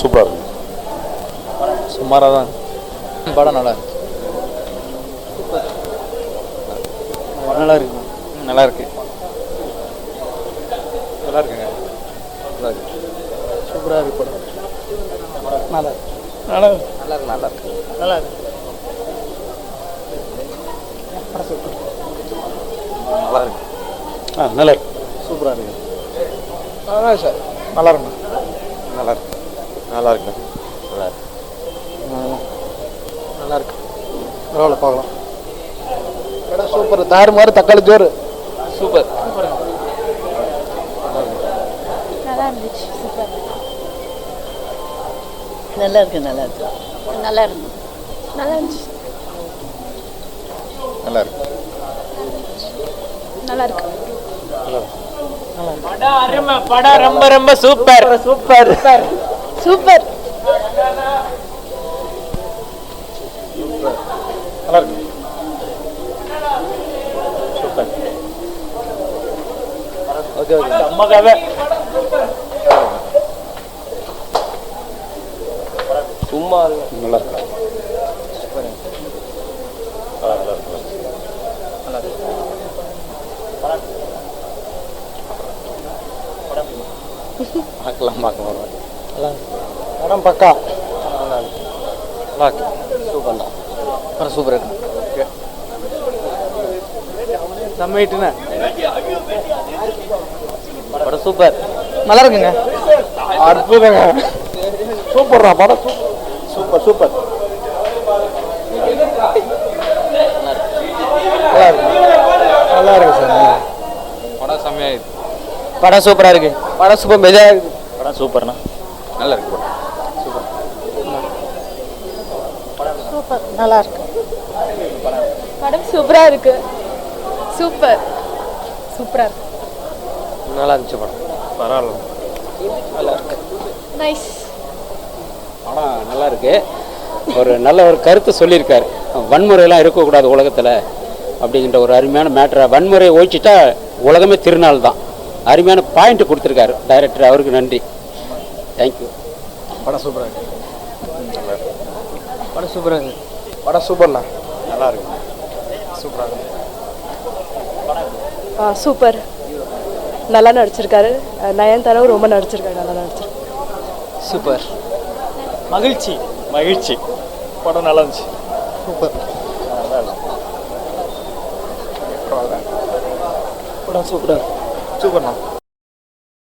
சூப்பராக இருக்கு. சுமாராக தான் படம் நல்லா இருக்கு. நல்லா இருக்கு. நல்லா இருக்கு. நல்லா இருக்குங்க. நல்லா இருக்கு. சூப்பராக இருக்கு படம். நல்லா இருக்கு. நல்லா இருக்கு. நல்லா இருக்கு. நல்லா இருக்கு. நல்லா இருக்கு. படம் சூப்பர். நல்லா இருக்கு. நல்லா இருக்கு. சூப்பராக இருக்கு. அதான் சார் நல்லா இருக்குண்ணா. நல்லா இருக்கு. நல்லா இருக்குண்ணா. நல்லா இருக்கு. நல்லா இருக்கு. பரவாயில்ல பார்க்கலாம். படம் சூப்பர். தாறு மாதிரி தக்காளி ஜோறு. சூப்பர். நல்லா இருந்துச்சு. சூப்பர். நல்லா இருக்கு. நல்லா இருக்கு. நல்லா இருக்கு. நல்லா இருந்துச்சு. நல்லா இருக்கு. நல்லா இருக்கு. படம் ரொம்ப ரொம்ப சூப்பர். சூப்பர். சூப்பர். நல்லா இருக்கு. சூப்பர். Okay okay. அம்மாக்காவே சும்மா நல்லா இருக்கு. பார்க்கலாம். படம் பக்கா. நல்லா இருக்கு. நல்லா இருக்கு. சூப்பர் தான். படம் சூப்பராக இருக்கு. செம்மைட்டுண்ணே. படம் சூப்பர். நல்லா இருக்குங்க. அற்புதங்க. சூப்பர்ண்ணா. படம் சூப்பர் சூப்பர். நல்லா இருக்கு. நல்லா இருக்கு சார். படம் செம்மையாக இருக்கு. படம் சூப்பராக இருக்கு. படம் சூப்பர் மெஜாக இருக்குது. படம் சூப்பர்ண்ணா. நல்லா இருக்கு. சூப்பர். நல்லா இருக்கு. படம் சூப்பரா இருக்கு. சூப்பர். சூப்பரா இருக்கு. நல்லா இருந்துச்சு படம். பரவாயில்ல. நல்லா இருக்கு. நைஸ். படம் நல்லா இருக்கு. ஒரு நல்ல ஒரு கருத்து சொல்லியிருக்காரு. வன்முறையெல்லாம் இருக்கக்கூடாது உலகத்தில் அப்படிங்கிற ஒரு அருமையான மேட்டரை. வன்முறையை ஒழிச்சிட்டா உலகமே திருநாள் தான். அருமையான பாயிண்ட் கொடுத்துருக்காரு டைரக்டர். அவருக்கு நன்றி. தேங்க்யூ. படம் சூப்பராக இருக்கு. படம் சூப்பராக இருக்கு. படம் சூப்பர்ண்ணா. நல்லா இருக்கு. சூப்பராக இருக்கு. சூப்பர். நல்லா நடிச்சிருக்காரு. நயன்தாராவும் ரொம்ப நடிச்சிருக்காரு. நல்லா நடிச்சிருக்காரு. சூப்பர். மகிழ்ச்சி. மகிழ்ச்சி. படம் நல்லா இருந்துச்சு. சூப்பர். படம் சூப்பராக. சூப்பர்ண்ணா.